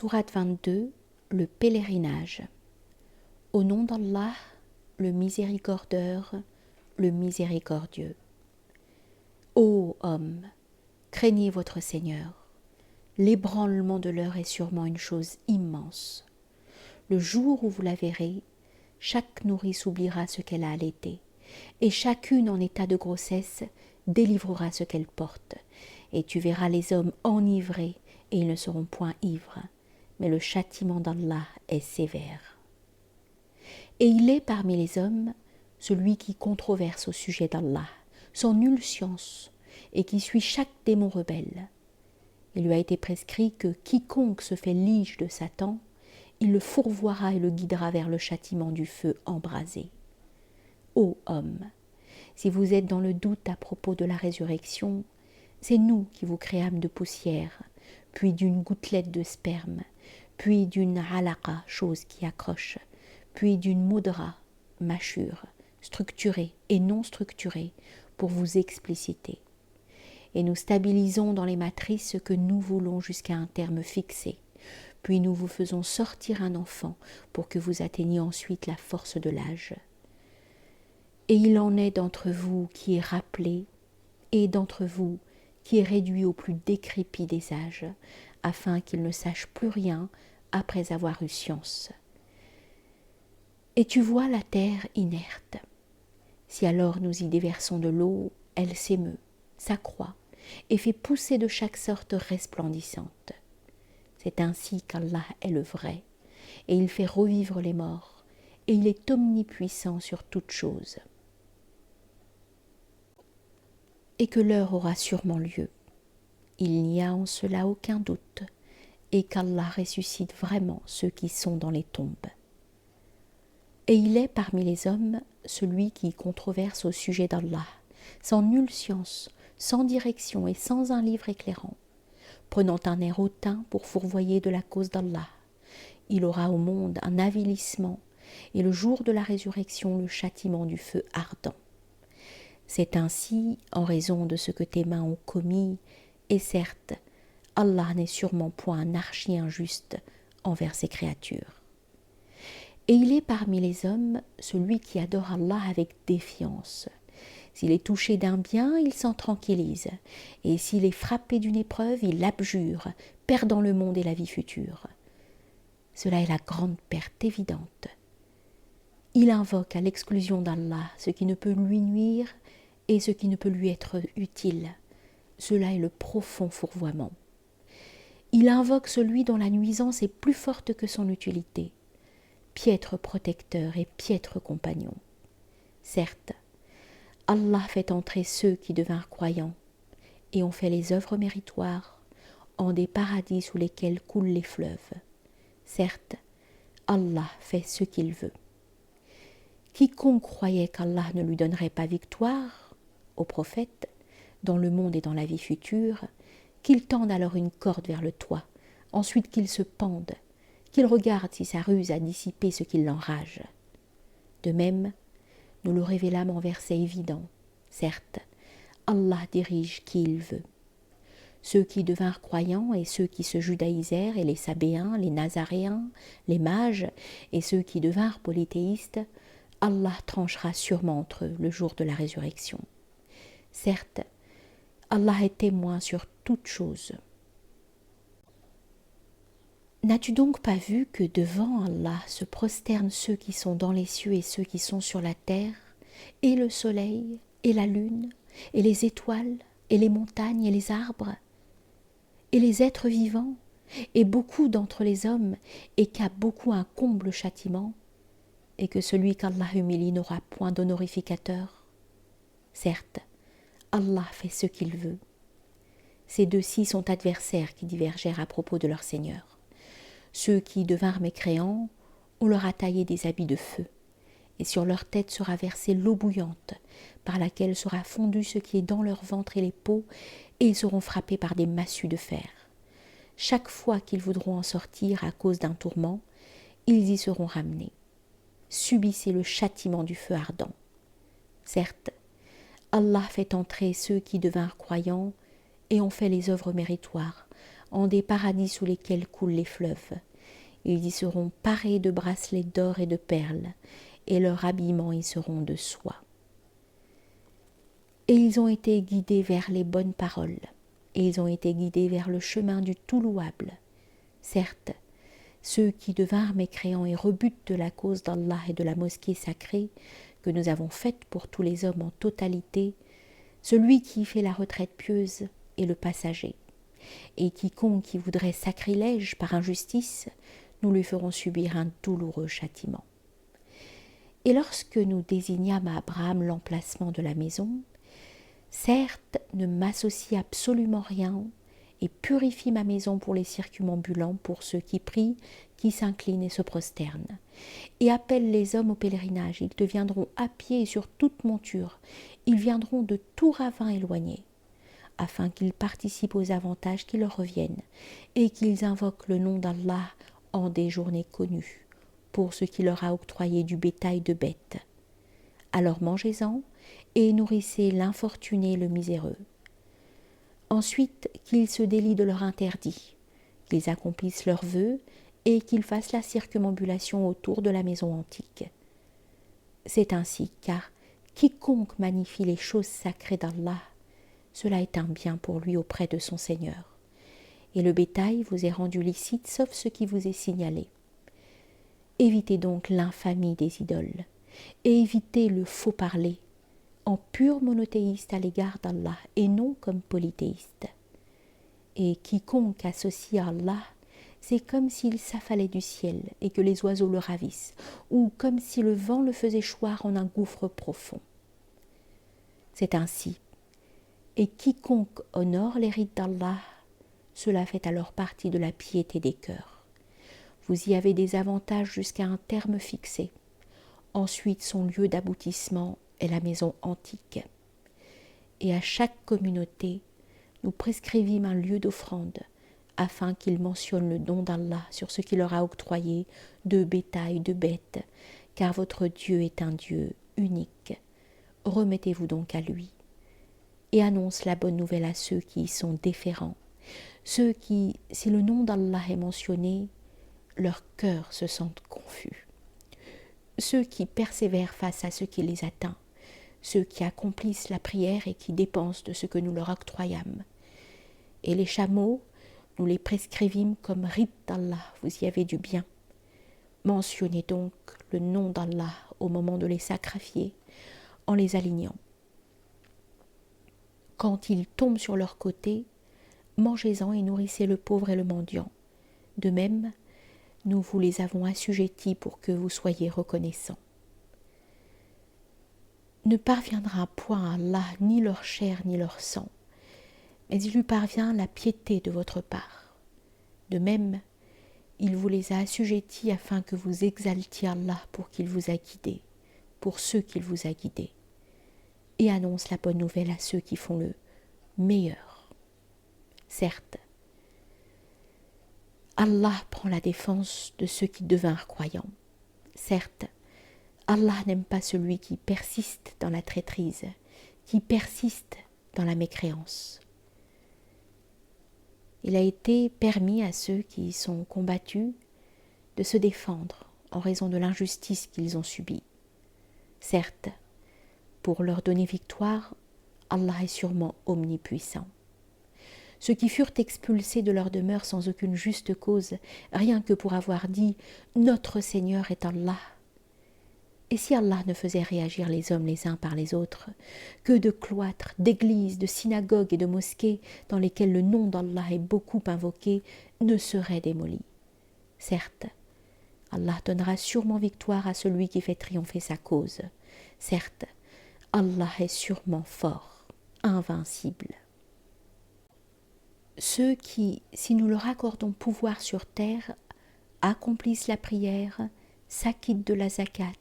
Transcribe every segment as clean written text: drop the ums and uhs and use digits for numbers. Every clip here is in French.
Sourate 22, le pèlerinage. Au nom d'Allah, le miséricordieux, le miséricordieux. Ô hommes, craignez votre Seigneur. L'ébranlement de l'heure est sûrement une chose immense. Le jour où vous la verrez, chaque nourrice oubliera ce qu'elle a allaité, et chacune en état de grossesse délivrera ce qu'elle porte, et tu verras les hommes enivrés, et ils ne seront point ivres, mais le châtiment d'Allah est sévère. Et il est parmi les hommes celui qui controverse au sujet d'Allah, sans nulle science, et qui suit chaque démon rebelle. Il lui a été prescrit que quiconque se fait lige de Satan, il le fourvoiera et le guidera vers le châtiment du feu embrasé. Ô hommes, si vous êtes dans le doute à propos de la résurrection, c'est nous qui vous créâmes de poussière, puis d'une gouttelette de sperme, puis d'une alaqa, chose qui accroche, puis d'une mudra, mâchure, structurée et non structurée, pour vous expliciter. Et nous stabilisons dans les matrices ce que nous voulons jusqu'à un terme fixé, puis nous vous faisons sortir un enfant pour que vous atteigniez ensuite la force de l'âge. Et il en est d'entre vous qui est rappelé, et d'entre vous qui est réduit au plus décrépit des âges, afin qu'il ne sache plus rien après avoir eu science. Et tu vois la terre inerte. Si alors nous y déversons de l'eau, elle s'émeut, s'accroît, et fait pousser de chaque sorte resplendissante. C'est ainsi qu'Allah est le vrai, et il fait revivre les morts, et il est omnipuissant sur toute chose. Et que l'heure aura sûrement lieu. Il n'y a en cela aucun doute, et qu'Allah ressuscite vraiment ceux qui sont dans les tombes. Et il est parmi les hommes celui qui controverse au sujet d'Allah, sans nulle science, sans direction et sans un livre éclairant, prenant un air hautain pour fourvoyer de la cause d'Allah. Il aura au monde un avilissement, et le jour de la résurrection le châtiment du feu ardent. C'est ainsi en raison de ce que tes mains ont commis, et certes, Allah n'est sûrement point un archi-injuste envers ses créatures. Et il est parmi les hommes celui qui adore Allah avec défiance. S'il est touché d'un bien, il s'en tranquillise, et s'il est frappé d'une épreuve, il l'abjure, perdant le monde et la vie future. Cela est la grande perte évidente. Il invoque à l'exclusion d'Allah ce qui ne peut lui nuire et ce qui ne peut lui être utile. Cela est le profond fourvoiement. Il invoque celui dont la nuisance est plus forte que son utilité, piètre protecteur et piètre compagnon. Certes, Allah fait entrer ceux qui devinrent croyants et ont fait les œuvres méritoires en des paradis sous lesquels coulent les fleuves. Certes, Allah fait ce qu'il veut. Quiconque croyait qu'Allah ne lui donnerait pas victoire, au prophète, dans le monde et dans la vie future, qu'il tende alors une corde vers le toit, ensuite qu'il se pende, qu'il regarde si sa ruse a dissipé ce qui l'enrage. De même, nous le révélâmes en versets évidents. Certes, Allah dirige qui il veut. Ceux qui devinrent croyants et ceux qui se judaïsèrent, et les sabéens, les nazaréens, les mages, et ceux qui devinrent polythéistes, Allah tranchera sûrement entre eux le jour de la résurrection. Certes, Allah est témoin sur toute chose. N'as-tu donc pas vu que devant Allah se prosternent ceux qui sont dans les cieux et ceux qui sont sur la terre, et le soleil, et la lune, et les étoiles, et les montagnes, et les arbres, et les êtres vivants, et beaucoup d'entre les hommes, et qu'à beaucoup incombe le châtiment, et que celui qu'Allah humilie n'aura point d'honorificateur? Certes, Allah fait ce qu'il veut. Ces deux-ci sont adversaires qui divergèrent à propos de leur Seigneur. Ceux qui devinrent mécréants, on leur a taillé des habits de feu, et sur leur tête sera versée l'eau bouillante, par laquelle sera fondu ce qui est dans leur ventre et les peaux, et ils seront frappés par des massues de fer. Chaque fois qu'ils voudront en sortir à cause d'un tourment, ils y seront ramenés. Subissez le châtiment du feu ardent. Certes, Allah fait entrer ceux qui devinrent croyants et ont fait les œuvres méritoires, en des paradis sous lesquels coulent les fleuves. Ils y seront parés de bracelets d'or et de perles, et leurs habillements y seront de soie. Et ils ont été guidés vers les bonnes paroles, et ils ont été guidés vers le chemin du tout louable. Certes, ceux qui devinrent mécréants et rebutent de la cause d'Allah et de la mosquée sacrée que nous avons faite pour tous les hommes en totalité, celui qui fait la retraite pieuse est le passager. Et quiconque qui voudrait sacrilège par injustice, nous lui ferons subir un douloureux châtiment. Et lorsque nous désignâmes à Abraham l'emplacement de la maison, certes, ne m'associe absolument rien et purifie ma maison pour les circumambulants, pour ceux qui prient, qui s'inclinent et se prosternent. Et appelle les hommes au pèlerinage, ils deviendront à pied et sur toute monture, ils viendront de tout ravin éloigné, afin qu'ils participent aux avantages qui leur reviennent, et qu'ils invoquent le nom d'Allah en des journées connues, pour ce qui leur a octroyé du bétail de bêtes. Alors mangez-en, et nourrissez l'infortuné et le miséreux. Ensuite, qu'ils se délient de leur interdit, qu'ils accomplissent leurs vœux et qu'ils fassent la circumambulation autour de la maison antique. C'est ainsi, car quiconque magnifie les choses sacrées d'Allah, cela est un bien pour lui auprès de son Seigneur. Et le bétail vous est rendu licite sauf ce qui vous est signalé. Évitez donc l'infamie des idoles et évitez le faux parler, en pur monothéiste à l'égard d'Allah et non comme polythéiste. Et quiconque associe à Allah, c'est comme s'il s'affalait du ciel et que les oiseaux le ravissent, ou comme si le vent le faisait choir en un gouffre profond. C'est ainsi. Et quiconque honore les rites d'Allah, cela fait alors partie de la piété des cœurs. Vous y avez des avantages jusqu'à un terme fixé. Ensuite, son lieu d'aboutissement est la maison antique. Et à chaque communauté, nous prescrivîmes un lieu d'offrande, afin qu'ils mentionnent le nom d'Allah sur ce qu'il leur a octroyé de bétail, de bêtes, car votre Dieu est un Dieu unique. Remettez-vous donc à lui, et annonce la bonne nouvelle à ceux qui y sont déférents, ceux qui, si le nom d'Allah est mentionné, leur cœur se sentent confus, ceux qui persévèrent face à ce qui les atteint, ceux qui accomplissent la prière et qui dépensent de ce que nous leur octroyâmes. Et les chameaux, nous les prescrivîmes comme rite d'Allah, vous y avez du bien. Mentionnez donc le nom d'Allah au moment de les sacrifier, en les alignant. Quand ils tombent sur leur côté, mangez-en et nourrissez le pauvre et le mendiant. De même, nous vous les avons assujettis pour que vous soyez reconnaissants. Ne parviendra point à Allah ni leur chair ni leur sang, mais il lui parvient la piété de votre part. De même, il vous les a assujettis afin que vous exaltiez Allah pour qu'il vous a guidés, pour ceux qu'il vous a guidés, et annonce la bonne nouvelle à ceux qui font le meilleur. Certes, Allah prend la défense de ceux qui devinrent croyants. Certes, Allah n'aime pas celui qui persiste dans la traîtrise, qui persiste dans la mécréance. Il a été permis à ceux qui sont combattus de se défendre en raison de l'injustice qu'ils ont subie. Certes, pour leur donner victoire, Allah est sûrement omnipuissant. Ceux qui furent expulsés de leur demeure sans aucune juste cause, rien que pour avoir dit « Notre Seigneur est Allah ». Et si Allah ne faisait réagir les hommes les uns par les autres, que de cloîtres, d'églises, de synagogues et de mosquées dans lesquelles le nom d'Allah est beaucoup invoqué ne seraient démolis. Certes, Allah donnera sûrement victoire à celui qui fait triompher sa cause. Certes, Allah est sûrement fort, invincible. Ceux qui, si nous leur accordons pouvoir sur terre, accomplissent la prière, s'acquittent de la zakat,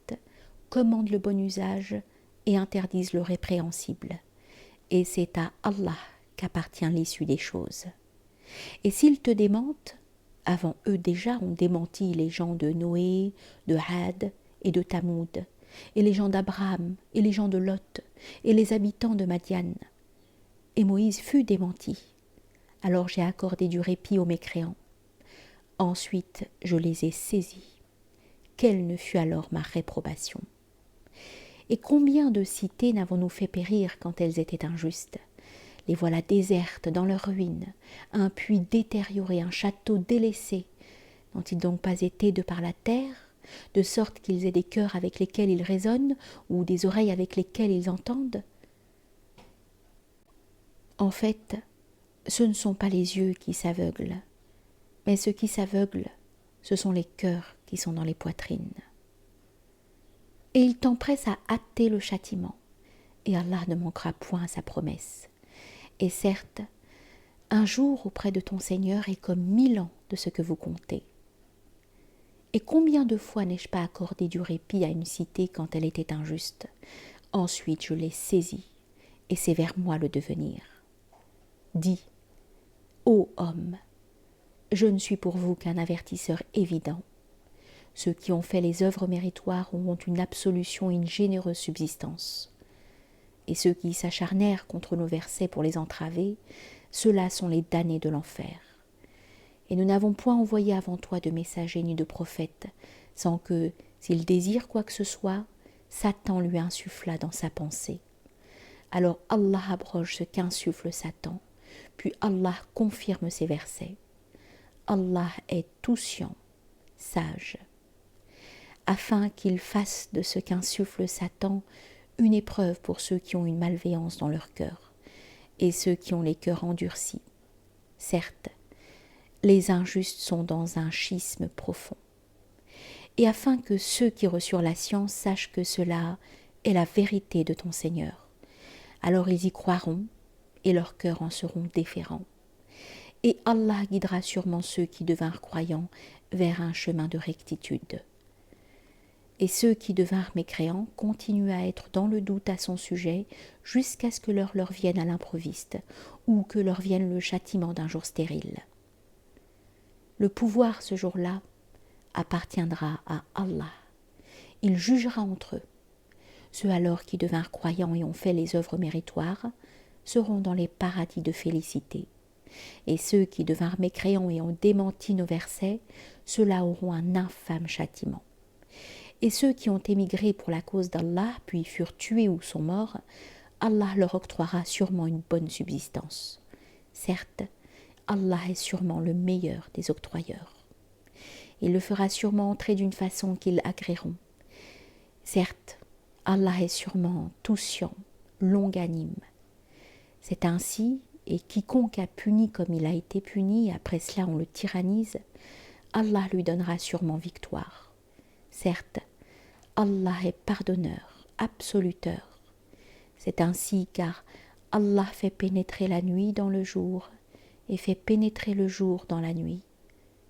commandent le bon usage et interdisent le répréhensible. Et c'est à Allah qu'appartient l'issue des choses. Et s'ils te démentent, avant eux déjà ont démenti les gens de Noé, de Had et de Tamoud, et les gens d'Abraham, et les gens de Lot, et les habitants de Madian. Et Moïse fut démenti. Alors j'ai accordé du répit aux mécréants. Ensuite, je les ai saisis. Quelle ne fut alors ma réprobation? Et combien de cités n'avons-nous fait périr quand elles étaient injustes? Les voilà désertes dans leurs ruines, un puits détérioré, un château délaissé. N'ont-ils donc pas été de par la terre, de sorte qu'ils aient des cœurs avec lesquels ils raisonnent, ou des oreilles avec lesquelles ils entendent? En fait, ce ne sont pas les yeux qui s'aveuglent, mais ce qui s'aveugle, ce sont les cœurs qui sont dans les poitrines. Et il t'empresse à hâter le châtiment, et Allah ne manquera point à sa promesse. Et certes, un jour auprès de ton Seigneur est comme 1000 ans de ce que vous comptez. Et combien de fois n'ai-je pas accordé du répit à une cité quand elle était injuste? Ensuite je l'ai saisie, et c'est vers moi le devenir. Dis, ô homme, je ne suis pour vous qu'un avertisseur évident. Ceux qui ont fait les œuvres méritoires ont une absolution et une généreuse subsistance. Et ceux qui s'acharnèrent contre nos versets pour les entraver, ceux-là sont les damnés de l'enfer. Et nous n'avons point envoyé avant toi de messagers ni de prophètes, sans que, s'il désire quoi que ce soit, Satan lui insufflât dans sa pensée. Alors Allah abroge ce qu'insuffle Satan, puis Allah confirme ses versets. Allah est tout-sciant, sage. Afin qu'il fasse de ce qu'insuffle Satan une épreuve pour ceux qui ont une malveillance dans leur cœur, et ceux qui ont les cœurs endurcis. Certes, les injustes sont dans un schisme profond. Et afin que ceux qui reçurent la science sachent que cela est la vérité de ton Seigneur, alors ils y croiront, et leurs cœurs en seront déférents. Et Allah guidera sûrement ceux qui devinrent croyants vers un chemin de rectitude. Et ceux qui devinrent mécréants continuent à être dans le doute à son sujet jusqu'à ce que l'heure leur vienne à l'improviste, ou que leur vienne le châtiment d'un jour stérile. Le pouvoir ce jour-là appartiendra à Allah. Il jugera entre eux. Ceux alors qui devinrent croyants et ont fait les œuvres méritoires seront dans les paradis de félicité. Et ceux qui devinrent mécréants et ont démenti nos versets, ceux-là auront un infâme châtiment. Et ceux qui ont émigré pour la cause d'Allah, puis furent tués ou sont morts, Allah leur octroiera sûrement une bonne subsistance. Certes, Allah est sûrement le meilleur des octroyeurs. Il le fera sûrement entrer d'une façon qu'ils agréeront. Certes, Allah est sûrement tout-sciant, longanime. C'est ainsi, et quiconque a puni comme il a été puni, après cela on le tyrannise, Allah lui donnera sûrement victoire. Certes, Allah est pardonneur, absoluteur. C'est ainsi car Allah fait pénétrer la nuit dans le jour et fait pénétrer le jour dans la nuit.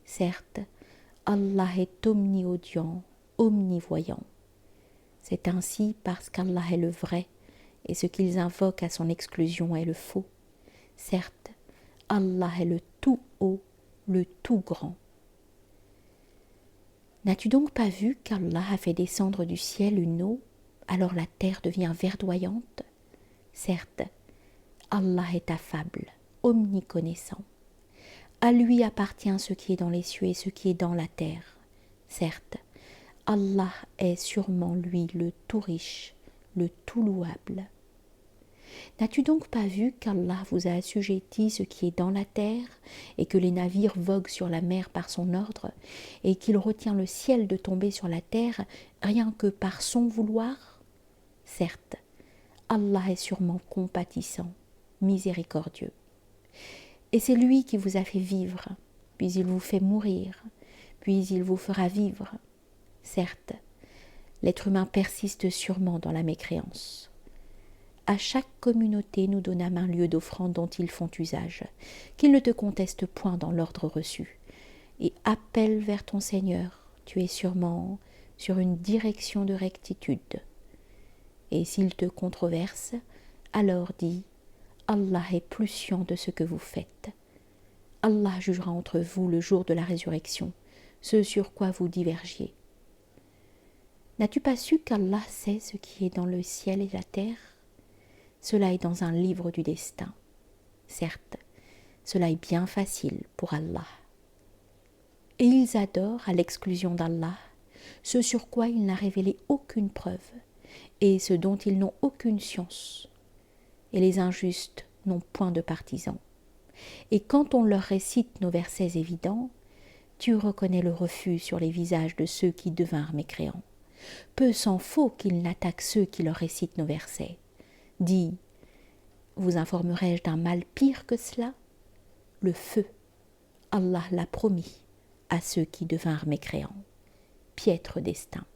Certes, Allah est omniaudient, omnivoyant. C'est ainsi parce qu'Allah est le vrai et ce qu'ils invoquent à son exclusion est le faux. Certes, Allah est le tout haut, le tout grand. N'as-tu donc pas vu qu'Allah a fait descendre du ciel une eau, alors la terre devient verdoyante? Certes, Allah est affable, omniconnaissant. À lui appartient ce qui est dans les cieux et ce qui est dans la terre. Certes, Allah est sûrement lui le tout riche, le tout louable. N'as-tu donc pas vu qu'Allah vous a assujetti ce qui est dans la terre, et que les navires voguent sur la mer par son ordre, et qu'il retient le ciel de tomber sur la terre rien que par son vouloir? Certes, Allah est sûrement compatissant, miséricordieux. Et c'est lui qui vous a fait vivre, puis il vous fait mourir, puis il vous fera vivre. Certes, l'être humain persiste sûrement dans la mécréance. À chaque communauté nous donnâmes un lieu d'offrande dont ils font usage, qu'ils ne te contestent point dans l'ordre reçu, et appelle vers ton Seigneur, tu es sûrement sur une direction de rectitude. Et s'ils te controversent, alors dis, Allah est plus sciant de ce que vous faites. Allah jugera entre vous le jour de la résurrection, ce sur quoi vous divergiez. N'as-tu pas su qu'Allah sait ce qui est dans le ciel et la terre? Cela est dans un livre du destin. Certes, Cela est bien facile pour Allah. Et ils adorent, à l'exclusion d'Allah, ce sur quoi il n'a révélé aucune preuve et ce dont ils n'ont aucune science. Et les injustes n'ont point de partisans. Et quand on leur récite nos versets évidents, tu reconnais le refus sur les visages de ceux qui devinrent mécréants. Peu s'en faut qu'ils n'attaquent ceux qui leur récitent nos versets. Dis, vous informerai-je d'un mal pire que cela? Le feu, Allah l'a promis à ceux qui devinrent mécréants. Piètre destin.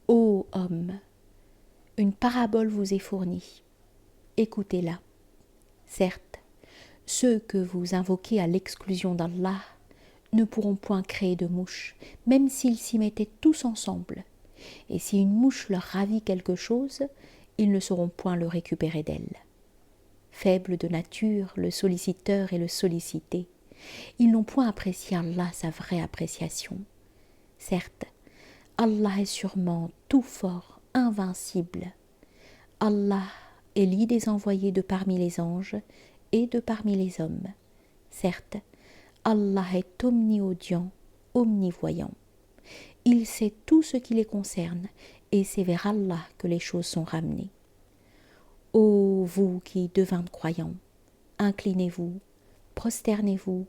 Ô homme, une parabole vous est fournie. Écoutez-la. Certes, ceux que vous invoquez à l'exclusion d'Allah ne pourront point créer de mouches, même s'ils s'y mettaient tous ensemble. Et si une mouche leur ravit quelque chose, ils ne sauront point le récupérer d'elle. Faibles de nature, le solliciteur et le sollicité, ils n'ont point apprécié Allah sa vraie appréciation. Certes, Allah est sûrement tout fort, invincible. Allah élit des envoyés de parmi les anges et de parmi les hommes. Certes, Allah est omniaudient, omnivoyant. Il sait tout ce qui les concerne et c'est vers Allah que les choses sont ramenées. Ô vous qui devinrent croyants, inclinez-vous, prosternez-vous,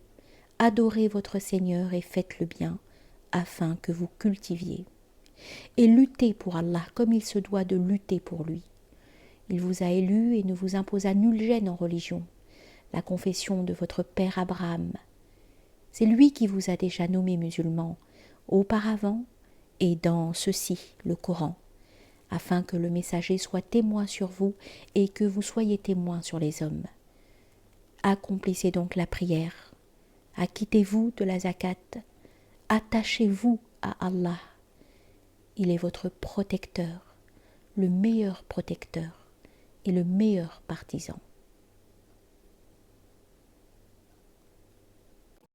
adorez votre Seigneur et faites le bien, afin que vous cultiviez. Et luttez pour Allah comme il se doit de lutter pour lui. Il vous a élu et ne vous imposa nulle gêne en religion, la confession de votre père Abraham. C'est lui qui vous a déjà nommé musulmans, auparavant, et dans ceci, le Coran, afin que le messager soit témoin sur vous et que vous soyez témoin sur les hommes. Accomplissez donc la prière, acquittez-vous de la zakat, attachez-vous à Allah. Il est votre protecteur, le meilleur protecteur et le meilleur partisan.